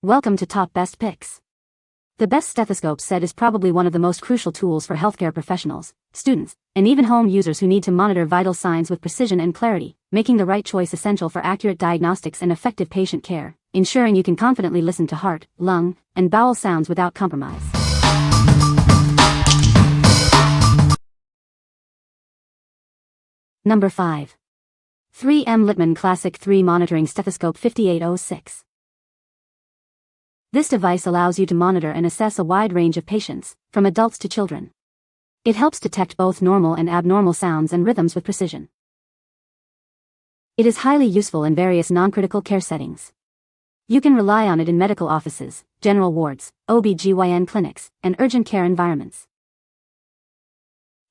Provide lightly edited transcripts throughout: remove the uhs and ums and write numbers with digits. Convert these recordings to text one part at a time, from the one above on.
Welcome to Top Best Picks. The Best Stethoscope Set is probably one of the most crucial tools for healthcare professionals, students, and even home users who need to monitor vital signs with precision and clarity, making the right choice essential for accurate diagnostics and effective patient care, ensuring you can confidently listen to heart, lung, and bowel sounds without compromise. Number 5. 3M Littmann Classic 3 Monitoring Stethoscope 5806. This device allows you to monitor and assess a wide range of patients, from adults to children. It helps detect both normal and abnormal sounds and rhythms with precision. It is highly useful in various non-critical care settings. You can rely on it in medical offices, general wards, OB/GYN clinics, and urgent care environments.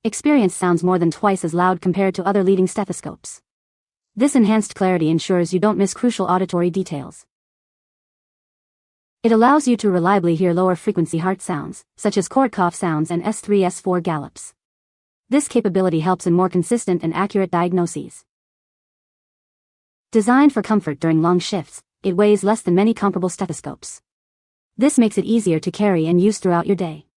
Experience sounds more than twice as loud compared to other leading stethoscopes. This enhanced clarity ensures you don't miss crucial auditory details. It allows you to reliably hear lower-frequency heart sounds, such as cord cough sounds and S3-S4 gallops. This capability helps in more consistent and accurate diagnoses. Designed for comfort during long shifts, it weighs less than many comparable stethoscopes. This makes it easier to carry and use throughout your day.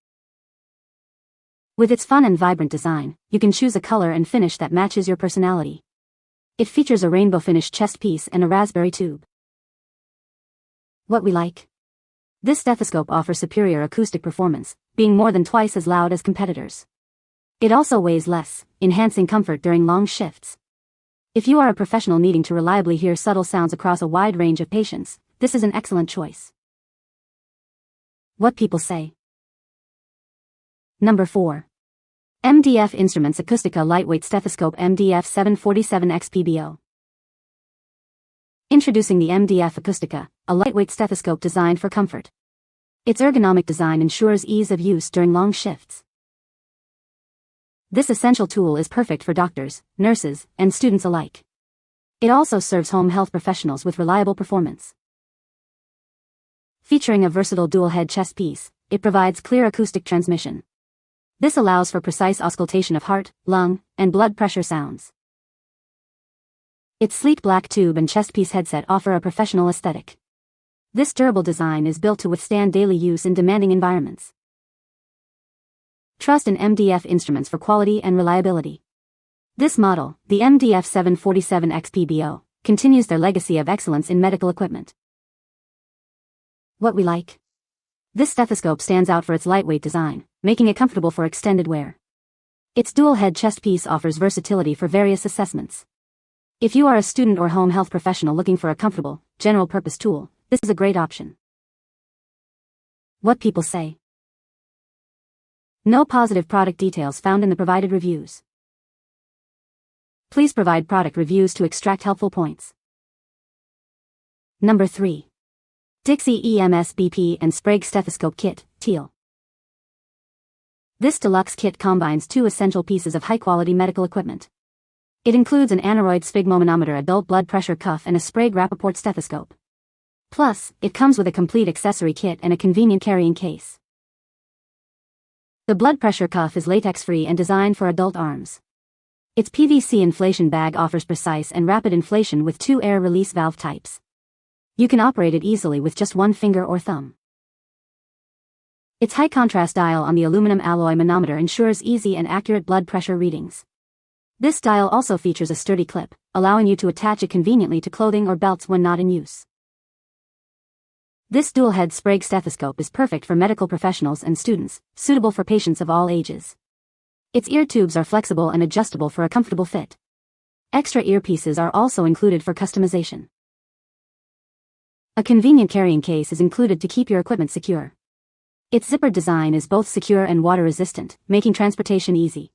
With its fun and vibrant design, you can choose a color and finish that matches your personality. It features a rainbow-finished chest piece and a raspberry tube. What we like. This stethoscope offers superior acoustic performance, being more than twice as loud as competitors. It also weighs less, enhancing comfort during long shifts. If you are a professional needing to reliably hear subtle sounds across a wide range of patients, this is an excellent choice. What people say. Number 4. MDF Instruments Acoustica Lightweight Stethoscope MDF 747 XPBO. Introducing the MDF Acoustica, a lightweight stethoscope designed for comfort. Its ergonomic design ensures ease of use during long shifts. This essential tool is perfect for doctors, nurses, and students alike. It also serves home health professionals with reliable performance. Featuring a versatile dual-head chest piece, it provides clear acoustic transmission. This allows for precise auscultation of heart, lung, and blood pressure sounds. Its sleek black tube and chest piece headset offer a professional aesthetic. This durable design is built to withstand daily use in demanding environments. Trust in MDF instruments for quality and reliability. This model, the MDF 747 XPBO, continues their legacy of excellence in medical equipment. What we like. This stethoscope stands out for its lightweight design, making it comfortable for extended wear. Its dual-head chest piece offers versatility for various assessments. If you are a student or home health professional looking for a comfortable, general-purpose tool, this is a great option. What people say. No positive product details found in the provided reviews. Please provide product reviews to extract helpful points. Number 3. Dixie EMS BP and Sprague Stethoscope Kit, Teal. This deluxe kit combines two essential pieces of high-quality medical equipment. It includes an Aneroid sphygmomanometer adult blood pressure cuff and a Sprague Rappaport stethoscope. Plus, it comes with a complete accessory kit and a convenient carrying case. The blood pressure cuff is latex-free and designed for adult arms. Its PVC inflation bag offers precise and rapid inflation with two air release valve types. You can operate it easily with just one finger or thumb. Its high-contrast dial on the aluminum alloy manometer ensures easy and accurate blood pressure readings. This dial also features a sturdy clip, allowing you to attach it conveniently to clothing or belts when not in use. This dual-head Sprague stethoscope is perfect for medical professionals and students, suitable for patients of all ages. Its ear tubes are flexible and adjustable for a comfortable fit. Extra earpieces are also included for customization. A convenient carrying case is included to keep your equipment secure. Its zippered design is both secure and water-resistant, making transportation easy.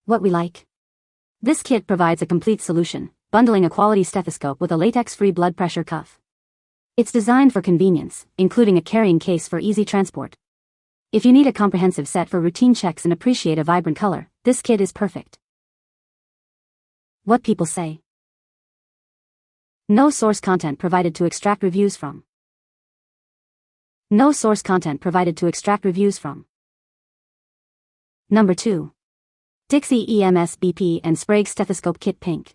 What we like. This kit provides a complete solution, bundling a quality stethoscope with a latex-free blood pressure cuff. It's designed for convenience, including a carrying case for easy transport. If you need a comprehensive set for routine checks and appreciate a vibrant color, this kit is perfect. What people say. No source content provided to extract reviews from. No source content provided to extract reviews from. Number 2. Dixie EMS BP and Sprague Stethoscope Kit Pink.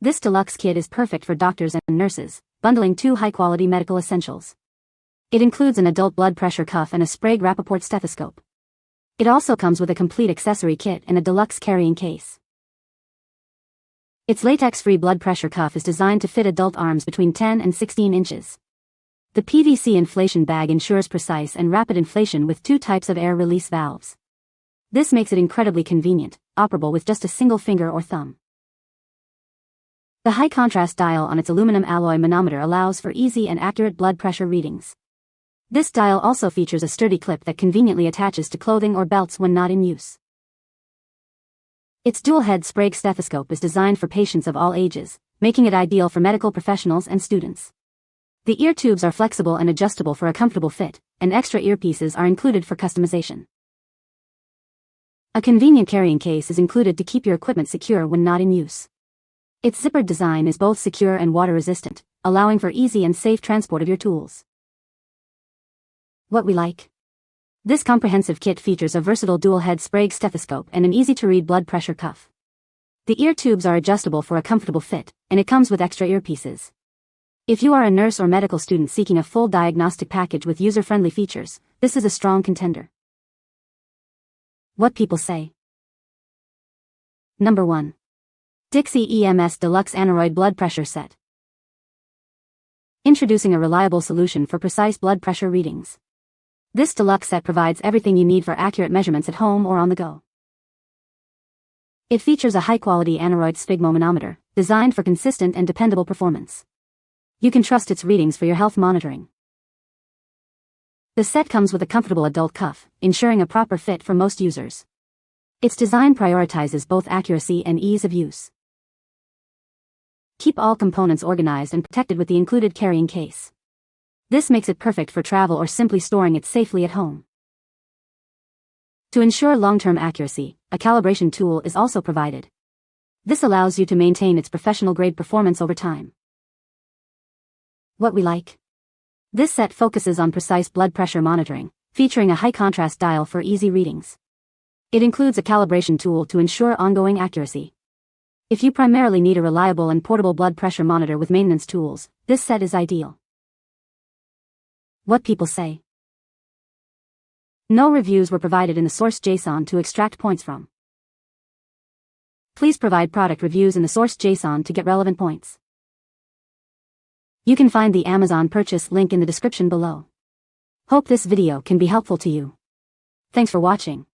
This deluxe kit is perfect for doctors and nurses, bundling 2 high-quality medical essentials. It includes an adult blood pressure cuff and a Sprague Rappaport stethoscope. It also comes with a complete accessory kit and a deluxe carrying case. Its latex-free blood pressure cuff is designed to fit adult arms between 10 and 16 inches. The PVC inflation bag ensures precise and rapid inflation with 2 types of air release valves. This makes it incredibly convenient, operable with just a single finger or thumb. The high-contrast dial on its aluminum alloy manometer allows for easy and accurate blood pressure readings. This dial also features a sturdy clip that conveniently attaches to clothing or belts when not in use. Its dual-head Sprague stethoscope is designed for patients of all ages, making it ideal for medical professionals and students. The ear tubes are flexible and adjustable for a comfortable fit, and extra earpieces are included for customization. A convenient carrying case is included to keep your equipment secure when not in use. Its zippered design is both secure and water-resistant, allowing for easy and safe transport of your tools. What we like. This comprehensive kit features a versatile dual-head Sprague stethoscope and an easy-to-read blood pressure cuff. The ear tubes are adjustable for a comfortable fit, and it comes with extra earpieces. If you are a nurse or medical student seeking a full diagnostic package with user-friendly features, this is a strong contender. What people say. Number 1. Dixie EMS Deluxe Aneroid Blood Pressure Set. Introducing a reliable solution for precise blood pressure readings. This deluxe set provides everything you need for accurate measurements at home or on the go. It features a high-quality Aneroid sphygmomanometer, designed for consistent and dependable performance. You can trust its readings for your health monitoring. The set comes with a comfortable adult cuff, ensuring a proper fit for most users. Its design prioritizes both accuracy and ease of use. Keep all components organized and protected with the included carrying case. This makes it perfect for travel or simply storing it safely at home. To ensure long-term accuracy, a calibration tool is also provided. This allows you to maintain its professional-grade performance over time. What we like. This set focuses on precise blood pressure monitoring, featuring a high-contrast dial for easy readings. It includes a calibration tool to ensure ongoing accuracy. If you primarily need a reliable and portable blood pressure monitor with maintenance tools, this set is ideal. What people say. No reviews were provided in the source JSON to extract points from. Please provide product reviews in the source JSON to get relevant points. You can find the Amazon purchase link in the description below. Hope this video can be helpful to you. Thanks for watching.